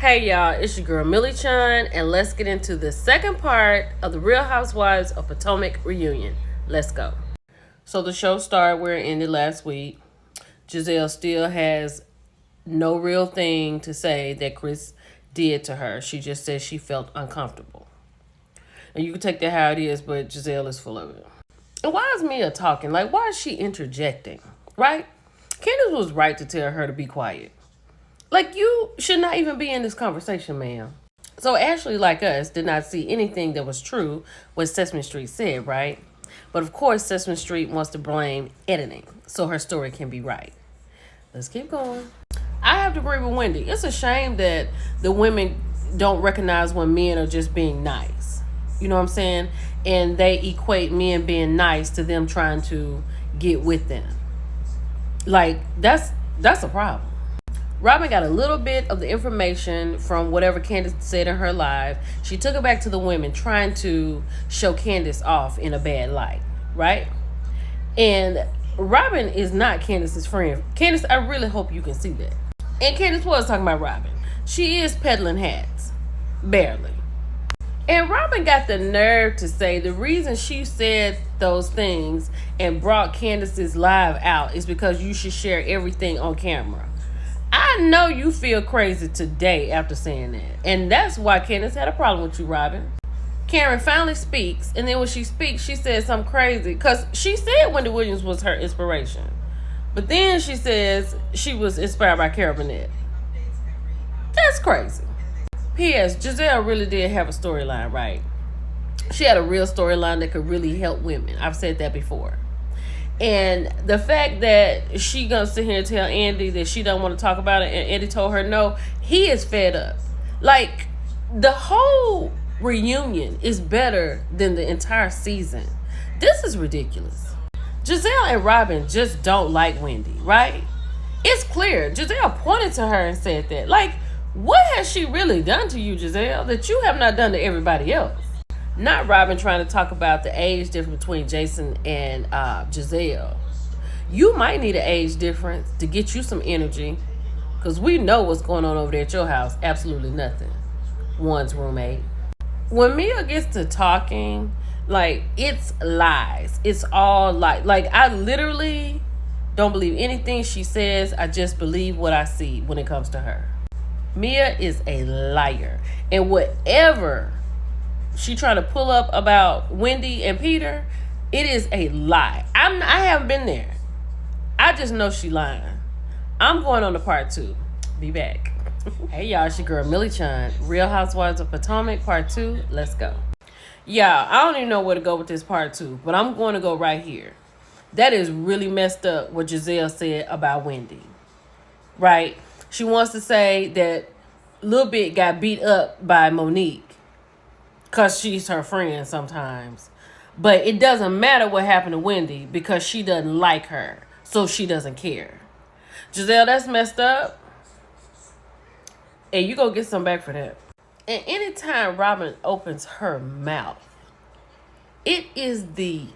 Hey y'all, it's your girl Millie Chun, and let's get into the second part of the Real Housewives of Potomac reunion. Let's go. So the show started where it ended last week. Giselle still has no real thing to say that Chris did to her. She just says she felt uncomfortable. And you can take that how it is, but Giselle is full of it. And why is Mia talking? Like, why is she interjecting? Right? Candace was right to tell her to be quiet. Like, you should not even be in this conversation, ma'am. So Ashley, like us, did not see anything that was true what Sesame Street said, right? But of course, Sesame Street wants to blame editing so her story can be right. Let's keep going. I have to agree with Wendy. It's a shame that the women don't recognize when men are just being nice. You know what I'm saying? And they equate men being nice to them trying to get with them. Like, that's a problem. Robin got a little bit of the information from whatever Candace said in her live. She took it back to the women, trying to show Candace off in a bad light, right? And Robin is not Candace's friend. Candace, I really hope you can see that. And Candace was talking about Robin. She is peddling hats. Barely. And Robin got the nerve to say the reason she said those things and brought Candace's live out is because you should share everything on camera. I know you feel crazy today after saying that. And that's why Candace had a problem with you, Robin. Karen finally speaks. And then when she speaks, she says something crazy. Because she said Wendy Williams was her inspiration. But then she says she was inspired by Carol Burnett. That's crazy. P.S. Giselle really did have a storyline, right? She had a real storyline that could really help women. I've said that before. And the fact that she gonna sit here and tell Andy that she don't want to talk about it, and Andy told her no, he is fed up. Like, the whole reunion is better than the entire season. This is ridiculous. Giselle and Robin just don't like Wendy, right? It's clear. Giselle pointed to her and said that. Like, what has she really done to you, Giselle, that you have not done to everybody else? Not Robin trying to talk about the age difference between Jason and Giselle. You might need an age difference to get you some energy, because we know what's going on over there at your house. Absolutely nothing. One's roommate. When Mia gets to talking, like, it's lies. It's all lies. Like, I literally don't believe anything she says. I just believe what I see when it comes to her. Mia is a liar. And whatever she trying to pull up about Wendy and Peter, it is a lie. I haven't been there. I just know she lying. I'm going on to part 2. Be back. Hey y'all, it's your girl Millie Chun. Real Housewives of Potomac part 2. Let's go. Yeah, I don't even know where to go with this part 2, but I'm going to go right here. That is really messed up what Giselle said about Wendy. Right? She wants to say that Lil Bit got beat up by Monique because she's her friend sometimes. But it doesn't matter what happened to Wendy because she doesn't like her. So she doesn't care. Giselle, that's messed up. And you go get some back for that. And anytime Robin opens her mouth, it is the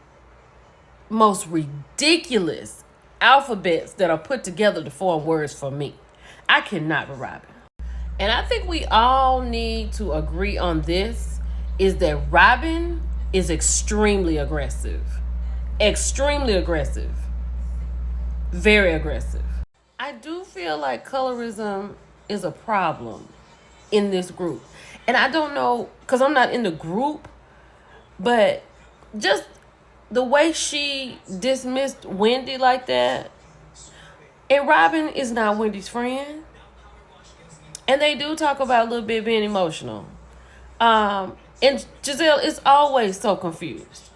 most ridiculous alphabets that are put together to form words for me. I cannot with Robin. And I think we all need to agree on this, is that Robin is extremely aggressive. Extremely aggressive. Very aggressive. I do feel like colorism is a problem in this group. And I don't know, because I'm not in the group, but just the way she dismissed Wendy like that. And Robin is not Wendy's friend. And they do talk about a little bit being emotional. And Giselle is always so confused.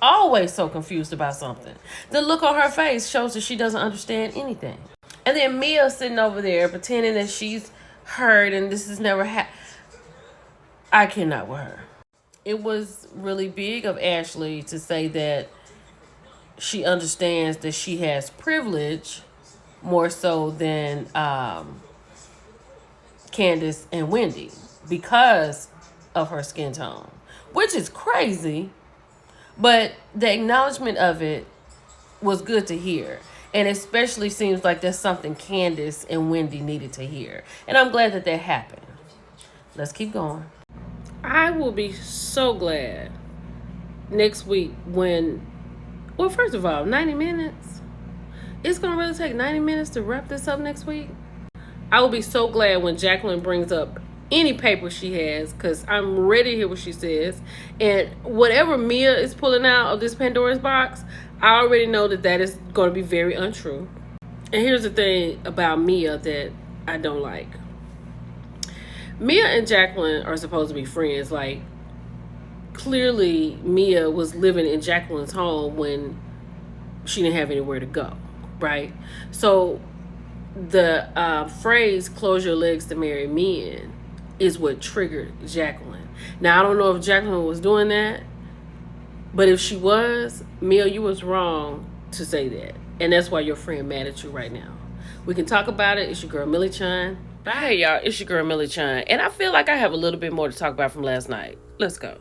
Always so confused about something. The look on her face shows that she doesn't understand anything. And then Mia sitting over there pretending that she's hurt and this has never happened. I cannot with her. It was really big of Ashley to say that she understands that she has privilege more so than Candace and Wendy because of her skin tone, which is crazy, but the acknowledgement of it was good to hear. And especially seems like that's something Candace and Wendy needed to hear. And I'm glad that that happened. Let's keep going. I will be so glad next week when, well, first of all, 90 minutes. It's going to really take 90 minutes to wrap this up next week. I will be so glad when Jacqueline brings up any paper she has, because I'm ready to hear what she says. And whatever Mia is pulling out of this Pandora's box, I already know that is going to be very untrue. And here's the thing about Mia that I don't like. Mia and Jacqueline are supposed to be friends. Like, clearly Mia was living in Jacqueline's home when she didn't have anywhere to go, right? So the phrase "close your legs to marry men" is what triggered Jacqueline. Now, I don't know if Jacqueline was doing that, but if she was, Mia, you was wrong to say that. And that's why your friend mad at you right now. We can talk about it. It's your girl, Millie Chun. Bye, y'all. It's your girl, Millie Chun. And I feel like I have a little bit more to talk about from last night. Let's go.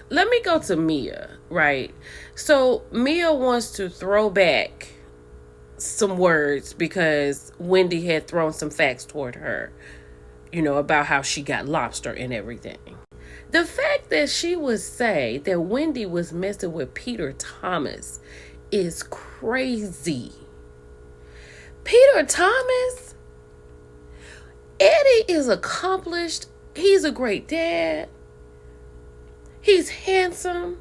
Let me go to Mia, right? So Mia wants to throw back some words because Wendy had thrown some facts toward her, about how she got lobster and everything. The fact that she would say that Wendy was messing with Peter Thomas is crazy. Peter Thomas? Eddie is accomplished. He's a great dad. He's handsome.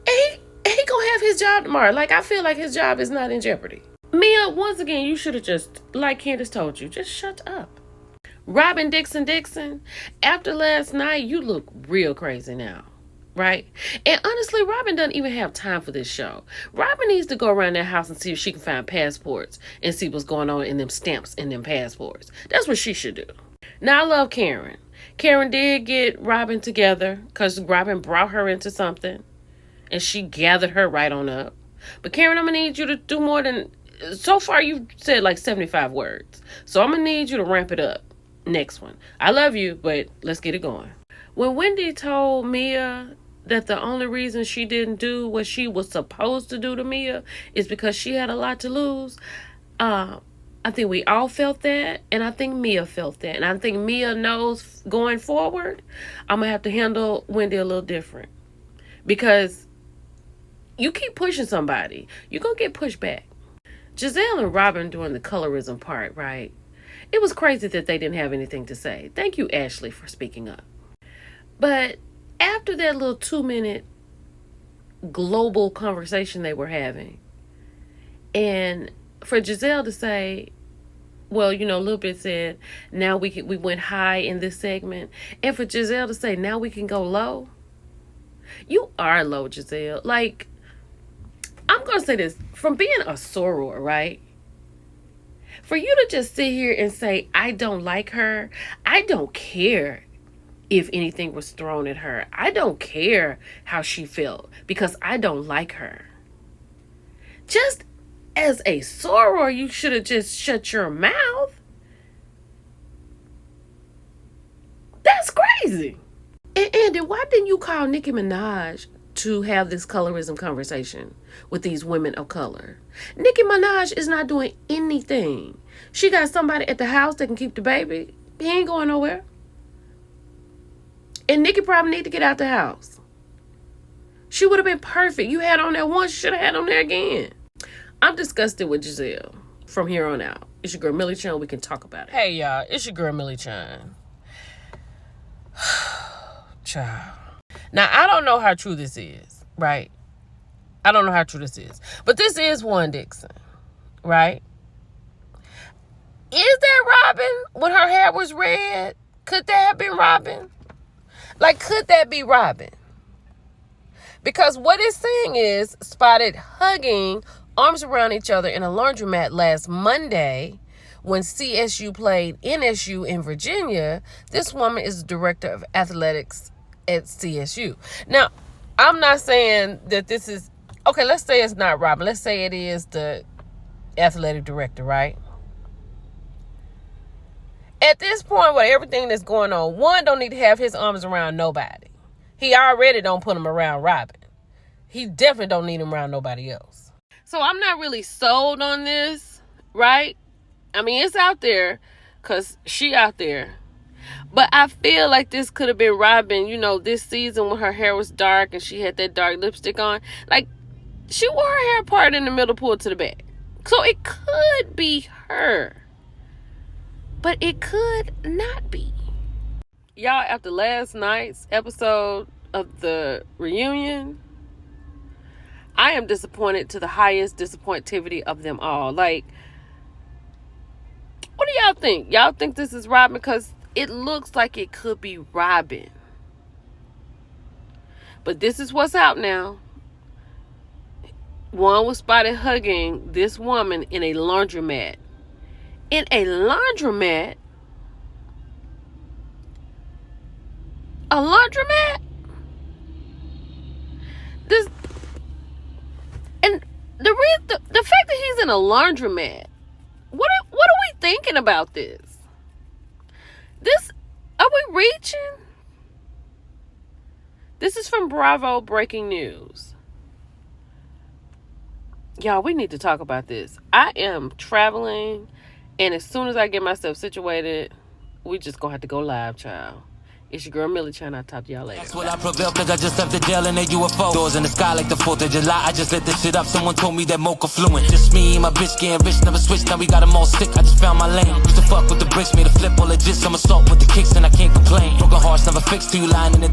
And he gonna have his job tomorrow. Like, I feel like his job is not in jeopardy. Mia, once again, you should have just, like Candace told you, just shut up. Robin Dixon, after last night, you look real crazy now, right? And honestly, Robin doesn't even have time for this show. Robin needs to go around that house and see if she can find passports and see what's going on in them stamps and them passports. That's what she should do. Now, I love Karen. Karen did get Robin together because Robin brought her into something and she gathered her right on up. But Karen, I'm going to need you to do more than, so far you've said like 75 words. So I'm going to need you to ramp it up. Next one. I love you, but let's get it going. When Wendy told Mia that the only reason she didn't do what she was supposed to do to Mia is because she had a lot to lose, I think we all felt that, and I think Mia felt that. And I think Mia knows going forward, I'm going to have to handle Wendy a little different. Because you keep pushing somebody, you're going to get pushed back. Giselle and Robin doing the colorism part, right? It was crazy that they didn't have anything to say. Thank you, Ashley, for speaking up. But after that little 2-minute global conversation they were having, and for Giselle to say, well, Lil Bit said, now we went high in this segment. And for Giselle to say, now we can go low. You are low, Giselle. Like, I'm going to say this. From being a soror, right? For you to just sit here and say, I don't like her. I don't care if anything was thrown at her. I don't care how she felt because I don't like her. Just as a soror, you should have just shut your mouth. That's crazy. And Andy, why didn't you call Nicki Minaj to have this colorism conversation with these women of color? Nicki Minaj is not doing anything. She got somebody at the house that can keep the baby. He ain't going nowhere. And Nicki probably need to get out the house. She would have been perfect. You had on there once, you should have had on there again. I'm disgusted with Giselle from here on out. It's your girl Millie Chun. We can talk about it. Hey, y'all. It's your girl Millie Chun. Child. Now, I don't know how true this is, right? I don't know how true this is. But this is One Dixon, right? Is that Robin when her hair was red? Could that have been Robin? Like, could that be Robin? Because what it's saying is spotted hugging, arms around each other in a laundromat last Monday when CSU played NSU in Virginia. This woman is the director of athletics at CSU. Now, I'm not saying that this is... Okay, let's say it's not Robin. Let's say it is the athletic director, right? At this point, with everything that's going on, one don't need to have his arms around nobody. He already don't put him around Robin. He definitely don't need him around nobody else. So I'm not really sold on this, right? I mean, it's out there because she out there. But I feel like this could have been Robin, you know, this season when her hair was dark and she had that dark lipstick on. Like, she wore her hair part in the middle, pulled to the back. So it could be her. But it could not be. Y'all, after last night's episode of the reunion, I am disappointed to the highest disappointivity of them all. Like, what do y'all think? Y'all think this is Robin? Because it looks like it could be Robin. But this is what's out now. One was spotted hugging this woman in a laundromat. In a laundromat? A laundromat? This, and the fact that he's in a laundromat, what are we thinking about this? Are we reaching? This is from Bravo Breaking News. Y'all, we need to talk about this. I am traveling, and as soon as I get myself situated, we just gonna have to go live, child. It's your girl Millie trying to talk to y'all later. That's what I prevail, cause I just left the jail in a UFO. Doors in the sky like the 4th of July. I just lit this shit up. Someone told me that mocha fluent. Just me and my bitch getting rich, never switch. Now we got them all sick. I just found my lane. Used to fuck with the bricks, made a flip all legit. Some assault with the kicks, and I can't complain. Broken hearts never fixed till you lying in the